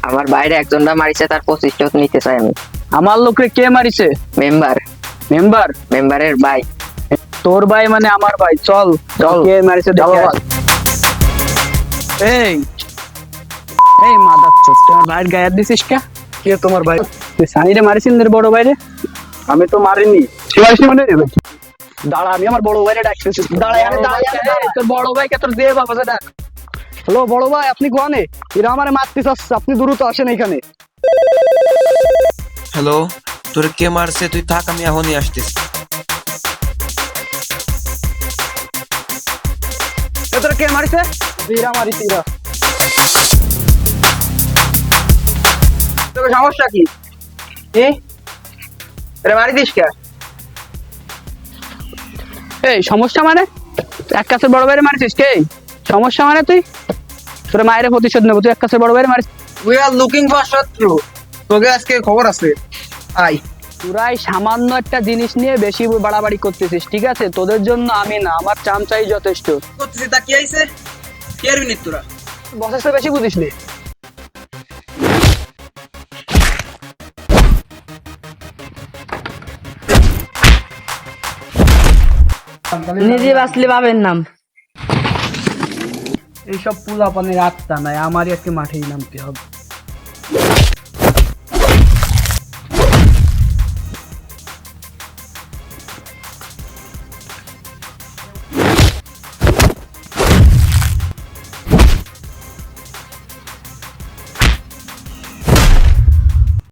আমার বাইরে একজনটা মারিছে, তার 25 নিতে চাই আমি। আমার লোকরে কে মারিছে? Member member? মেম্বারের ভাই। তোর ভাই মানে আমার ভাই, চল চল। কে মারিছে চল দেখে বল। আসি। এই এই মাদার চোদ, তোমার ভাইয়ের গায়ে হাত দিছিস কে? কে তোমার ভাই? তুই সানিরে মারিছিস তোর বড় ভাইরে? আমি তো মারিনি। শিবাইছি মনে নেবে। দাঁড়া, আমি আমার বড় ভাইরে ডাকতেছি। দাঁড়া, আমি দাঁড়া, তোর বড় ভাইকে তোর দিয়ে বাবা ডাক। হ্যালো বড় ভাই, আপনি কোয়ানে? এরা আমারে মারতে চাচ্ছে, আপনি দ্রুত আসেন এখানে। হ্যালো, তোর কে মারছে? তুই থাক, আমি এখনই আসতেছি। তোরা কে মারিছে? এরা মারিছে এরা। তোর সমস্যা কি? আরে মারি দিস কে? এই সমস্যা মানে? এক কাছে বড় ভাইরে মারিছিস কে? সমস্যা মানে তুই তোর মায়ের প্রতিশোধ নেবো, তুই এক কাছে বড় ভাইরে মারিস। উই আর লুকিং ফর শত্রু। তোকে আজকে খবর আছে, আই। তোরাই সামান্য একটা জিনিস নিয়ে বেশি বাড়াবাড়ি করতেছিস, ঠিক আছে? তোদের জন্য আমি না, আমার চামচাই যথেষ্ট। করতেছি তা কি আইছে? কি আর মিনিট তোরা বসের সাথে বেশি বুঝিস নে। নিজে বাঁচলে পাবেন নাম। এইসব পোলাপানের আত্মা নাই, আমারই আজকে মাঠেই নামতে হবে।